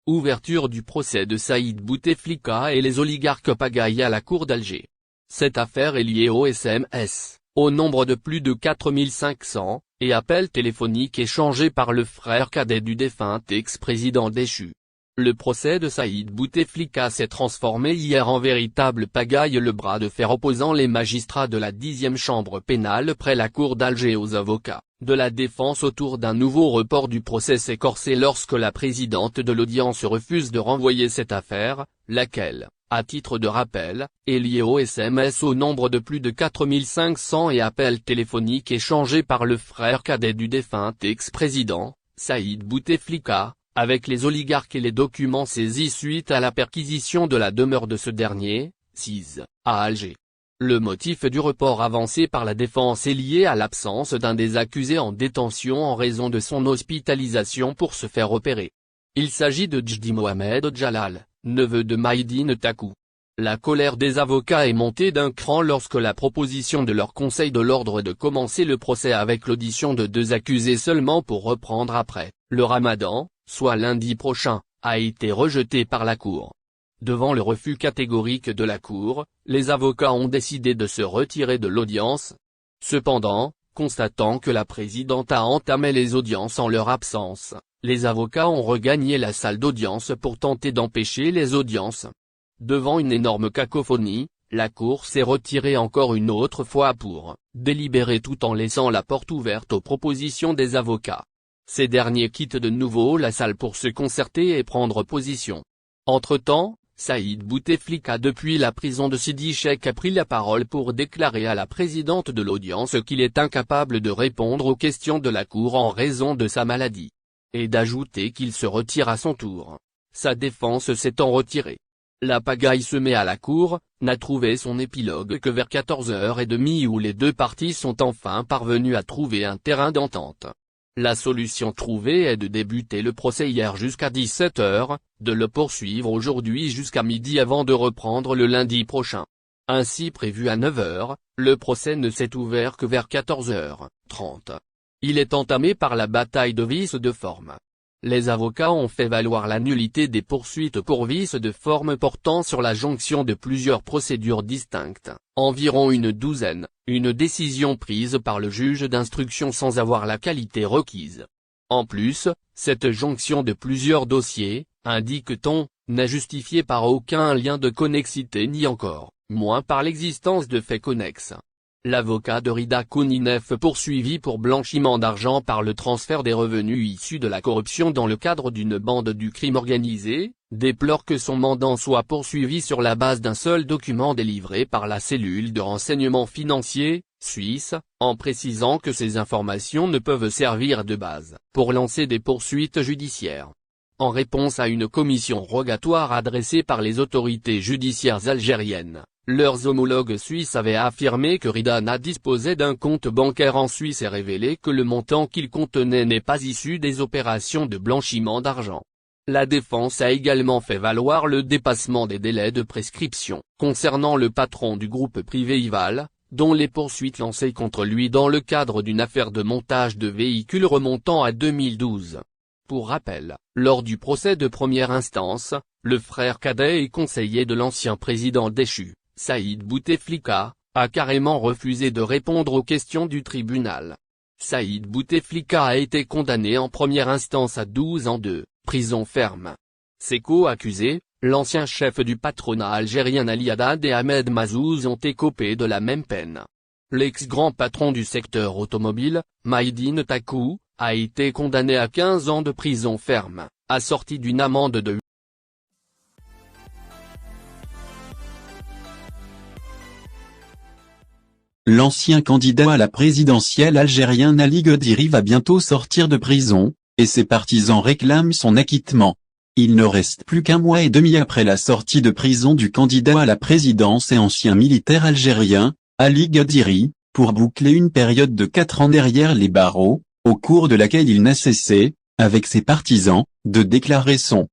Ouverture du procès de Saïd Bouteflika et les oligarques pagailles à la cour d'Alger. Cette affaire est liée aux SMS, au nombre de plus de 4500, et appels téléphoniques échangés par le frère cadet du défunt ex-président déchu. Le procès de Saïd Bouteflika s'est transformé hier en véritable pagaille, le bras de fer opposant les magistrats de la 10e chambre pénale près la cour d'Alger aux avocats de la défense autour d'un nouveau report du procès s'est corsé lorsque la présidente de l'audience refuse de renvoyer cette affaire, laquelle, à titre de rappel, est liée aux SMS au nombre de plus de 4500 et appels téléphoniques échangés par le frère cadet du défunt ex-président, Saïd Bouteflika, avec les oligarques et les documents saisis suite à la perquisition de la demeure de ce dernier, sise, à Alger. Le motif du report avancé par la défense est lié à l'absence d'un des accusés en détention en raison de son hospitalisation pour se faire opérer. Il s'agit de Djdi Mohamed Djalal, neveu de Maïdine Takou. La colère des avocats est montée d'un cran lorsque la proposition de leur conseil de l'ordre de commencer le procès avec l'audition de 2 accusés seulement pour reprendre après le Ramadan, soit lundi prochain, a été rejetée par la Cour. Devant le refus catégorique de la Cour, les avocats ont décidé de se retirer de l'audience. Cependant, constatant que la présidente a entamé les audiences en leur absence, les avocats ont regagné la salle d'audience pour tenter d'empêcher les audiences. Devant une énorme cacophonie, la Cour s'est retirée encore une autre fois pour délibérer tout en laissant la porte ouverte aux propositions des avocats. Ces derniers quittent de nouveau la salle pour se concerter et prendre position. Entre-temps, Saïd Bouteflika depuis la prison de Sidi Cheikh a pris la parole pour déclarer à la présidente de l'audience qu'il est incapable de répondre aux questions de la Cour en raison de sa maladie. Et d'ajouter qu'il se retire à son tour. Sa défense s'étant retirée. La pagaille semée à la Cour n'a trouvé son épilogue que vers 14h30 où les 2 parties sont enfin parvenues à trouver un terrain d'entente. La solution trouvée est de débuter le procès hier jusqu'à 17h, de le poursuivre aujourd'hui jusqu'à midi avant de reprendre le lundi prochain. Ainsi prévu à 9h, le procès ne s'est ouvert que vers 14h30. Il est entamé par la bataille de vice de forme. Les avocats ont fait valoir la nullité des poursuites pour vice de forme portant sur la jonction de plusieurs procédures distinctes, environ une douzaine, une décision prise par le juge d'instruction sans avoir la qualité requise. En plus, cette jonction de plusieurs dossiers, indique-t-on, n'est justifiée par aucun lien de connexité ni encore, moins par l'existence de faits connexes. L'avocat de Rida Kouninef poursuivi pour blanchiment d'argent par le transfert des revenus issus de la corruption dans le cadre d'une bande du crime organisé, déplore que son mandant soit poursuivi sur la base d'un seul document délivré par la cellule de renseignement financier, suisse, en précisant que ces informations ne peuvent servir de base pour lancer des poursuites judiciaires. En réponse à une commission rogatoire adressée par les autorités judiciaires algériennes, leurs homologues suisses avaient affirmé que Rida disposait d'un compte bancaire en Suisse et révélé que le montant qu'il contenait n'est pas issu des opérations de blanchiment d'argent. La défense a également fait valoir le dépassement des délais de prescription concernant le patron du groupe privé Ival, dont les poursuites lancées contre lui dans le cadre d'une affaire de montage de véhicules remontant à 2012. Pour rappel, lors du procès de première instance, le frère cadet et conseiller de l'ancien président déchu, Saïd Bouteflika, a carrément refusé de répondre aux questions du tribunal. Saïd Bouteflika a été condamné en première instance à 12 ans de prison ferme. Ses co-accusés, l'ancien chef du patronat algérien Ali Haddad et Ahmed Mazouz ont écopé de la même peine. L'ex-grand patron du secteur automobile, Maïdine Takou, a été condamné à 15 ans de prison ferme, assorti d'une amende de L'ancien candidat à la présidentielle algérien Ali Guediri va bientôt sortir de prison, et ses partisans réclament son acquittement. Il ne reste plus qu'un mois et demi après la sortie de prison du candidat à la présidence et ancien militaire algérien, Ali Guediri, pour boucler une période de 4 ans derrière les barreaux, au cours de laquelle il n'a cessé, avec ses partisans, de déclarer son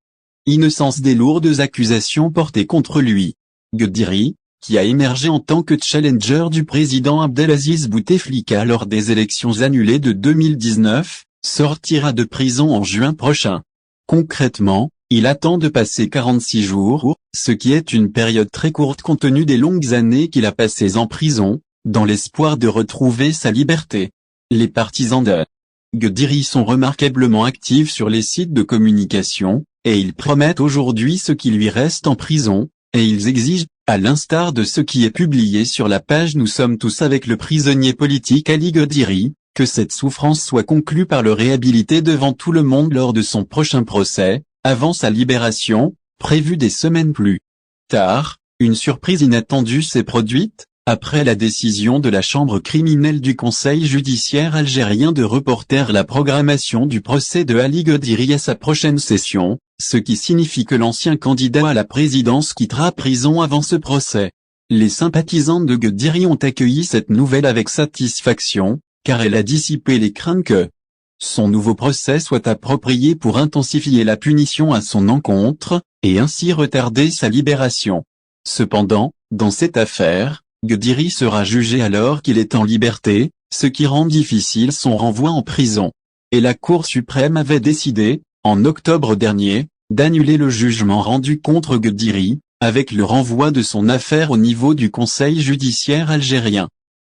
innocence des lourdes accusations portées contre lui. Guediri, qui a émergé en tant que challenger du président Abdelaziz Bouteflika lors des élections annulées de 2019, sortira de prison en juin prochain. Concrètement, Il attend de passer 46 jours, ce qui est une période très courte compte tenu des longues années qu'il a passées en prison, dans l'espoir de retrouver sa liberté. Les partisans de Guderi sont remarquablement actifs sur les sites de communication, et ils promettent aujourd'hui ce qui lui reste en prison, et ils exigent, à l'instar de ce qui est publié sur la page Nous sommes tous avec le prisonnier politique Ali Guderi, que cette souffrance soit conclue par le réhabilité devant tout le monde lors de son prochain procès, avant sa libération, prévue des semaines plus tard. Une surprise inattendue s'est produite, après la décision de la chambre criminelle du Conseil judiciaire algérien de reporter la programmation du procès de Ali Guderi à sa prochaine session, ce qui signifie que l'ancien candidat à la présidence quittera prison avant ce procès. Les sympathisants de Guderi ont accueilli cette nouvelle avec satisfaction, car elle a dissipé les craintes que son nouveau procès soit approprié pour intensifier la punition à son encontre, et ainsi retarder sa libération. Cependant, dans cette affaire, Guderi sera jugé alors qu'il est en liberté, ce qui rend difficile son renvoi en prison. Et la Cour suprême avait décidé, en octobre dernier, d'annuler le jugement rendu contre Guderi, avec le renvoi de son affaire au niveau du Conseil judiciaire algérien.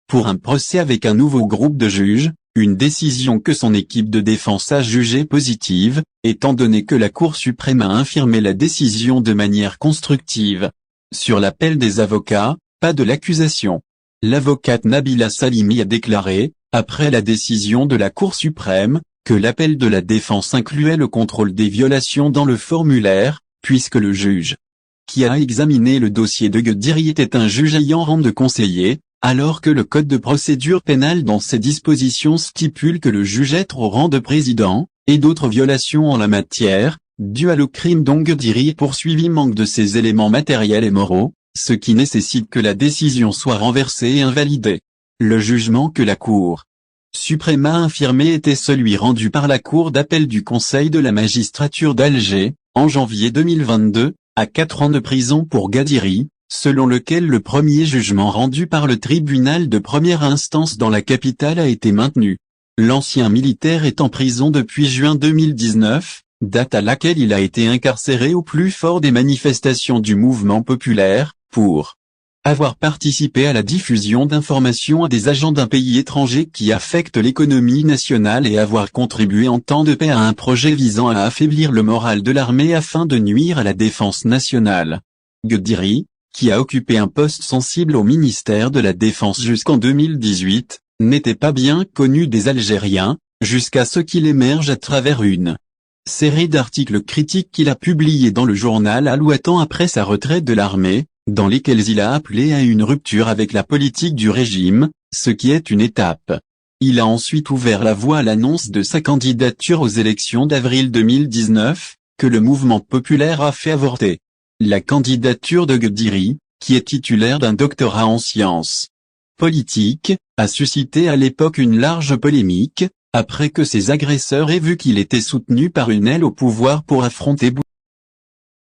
Pour un procès avec un nouveau groupe de juges, une décision que son équipe de défense a jugée positive, étant donné que la Cour suprême a infirmé la décision de manière constructive. Sur l'appel des avocats, pas de l'accusation. L'avocate Nabila Salimi a déclaré, après la décision de la Cour suprême, que l'appel de la défense incluait le contrôle des violations dans le formulaire, puisque le juge qui a examiné le dossier de Guderi était un juge ayant rang de conseiller, alors que le Code de procédure pénale dans ses dispositions stipule que le juge est au rang de président, et d'autres violations en la matière, dues à le crime dont Guderi est poursuivi manquent de ces éléments matériels et moraux, ce qui nécessite que la décision soit renversée et invalidée. Le jugement que la Cour suprême a infirmé était celui rendu par la Cour d'appel du Conseil de la magistrature d'Alger, en janvier 2022, à 4 ans de prison pour Guderi, selon lequel le premier jugement rendu par le tribunal de première instance dans la capitale a été maintenu. L'ancien militaire est en prison depuis juin 2019, date à laquelle il a été incarcéré au plus fort des manifestations du mouvement populaire, pour avoir participé à la diffusion d'informations à des agents d'un pays étranger qui affectent l'économie nationale et avoir contribué en temps de paix à un projet visant à affaiblir le moral de l'armée afin de nuire à la défense nationale. Guderi, qui a occupé un poste sensible au ministère de la Défense jusqu'en 2018, n'était pas bien connu des Algériens, jusqu'à ce qu'il émerge à travers une série d'articles critiques qu'il a publiés dans le journal Al-Watan après sa retraite de l'armée, dans lesquels il a appelé à une rupture avec la politique du régime, ce qui est une étape. Il a ensuite ouvert la voie à l'annonce de sa candidature aux élections d'avril 2019, que le mouvement populaire a fait avorter. La candidature de Guderi, qui est titulaire d'un doctorat en sciences politiques, a suscité à l'époque une large polémique, après que ses agresseurs aient vu qu'il était soutenu par une aile au pouvoir pour affronter